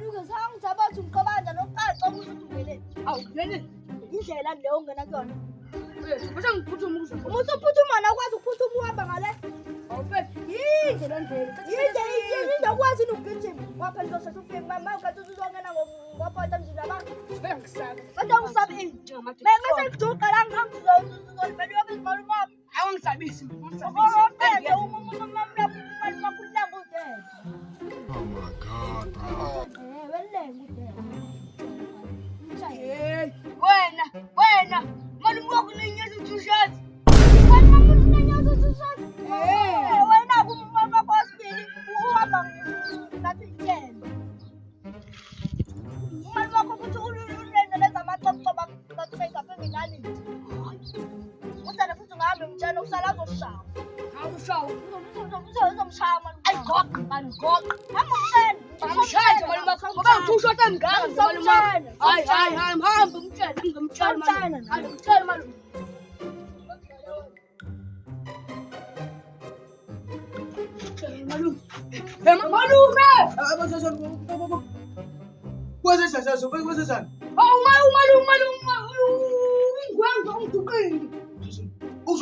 Maluke sangijaba umqabanja noqaqa ukuthi awu yini indlela leyo ongena kuyona. Bese ngiphuthuma ukuze. Umuntu uphuthuma na ukwazi ukuphuthuma uhamba ngale. Awufethu yinde le ndlela. Yinde ukwazi ukugijima. Waphela uzosho ufike mama ukathi uzongena ngophotha nje abantu. Bese ngisaba. Kodwa ngisaba into manje. Bese ngijuqa la ngizolibela ubizimali mama. Awangisabisi. Oh my God, bro. Wena, malume wakho unenyeza u-2 wena kumama kwasibili uhamba ngathi yena. Malume wakho futhi ulenzeleza amaqoqoba ngathi bengaphe ngani. Uthanda futhi ngahambe ngitshela ukusala azoshawa. Awushawa. Uzomshaya malume. Ayigoqa manje goqa. Hamba umshayele. Amshayele malume wakho. Ngoba ngithusho tangani malume wakho. Hayi hamba umtshele ngimtshela malume. Hayi umtshele malume. Malume. Kwezesana. Ngwenza ungiduqile. Okay,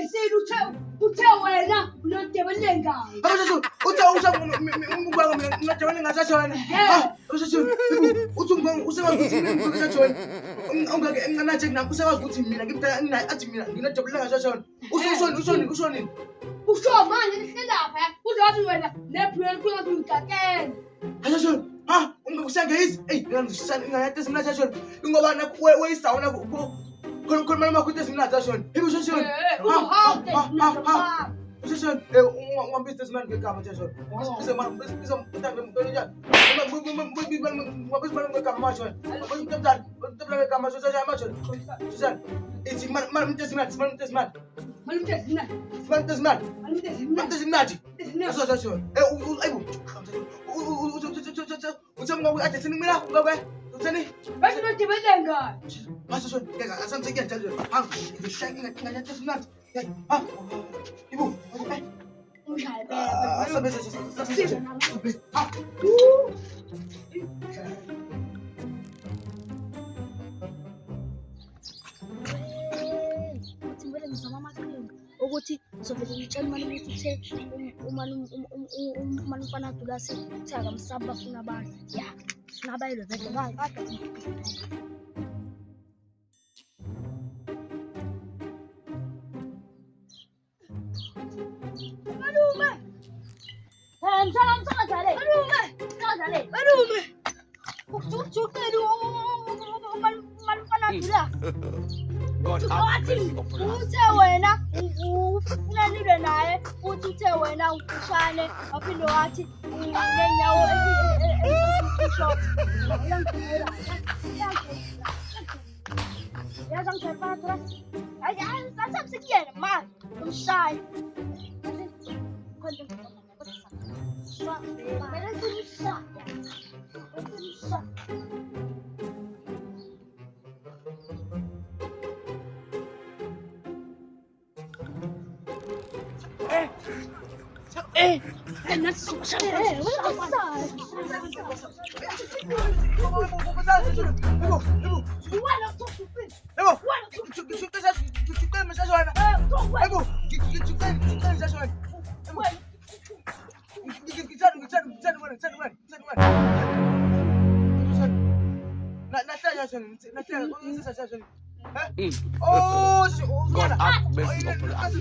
say uthe wena unodebele ngayo. Usho manje nihlelapha uzathi wena nephuyela kuyathi ngikakene. Ha, ungusengezi. Ngiyathe simnatha shona. Ngoba weyisawona khona mama kuthi simnatha shona. Hibu shona. Shona. Ungambise simnatha ngegama nje shona. Bese mntana mntwana njani. Wabese ngegama shona. Mntana ngegama shona mashona. Shona. Ithi mntana simnatha. Uthemba ukuthi athi mina ngakwe utheni Bese nodebele ngayo. mase shona ngeke asamthe kuyajalo hanga ngihlanga ngathi simnandi ha ibu Ungayibeke. asabe ha Uthi ngibele ngizama amaqhinga ukuthi uzovele ngitshela malume ukuthi umalume mfana Dulasi uthe akamsaba bafuna abantu. Ya, sinabayilo vele kade. Malume. Msana dale. Malume. Ukujuqela umalume mfana Dulasi. God have mercy upon us. Uthe wena ufunanile naye futhi uthe wena ukhishane waphinde wathi unenyawo short. Yaza ngiphatha. Hayi sasamsikiyena manje umshayi. Konke swa. Bele kumshaya. God have mercy upon us.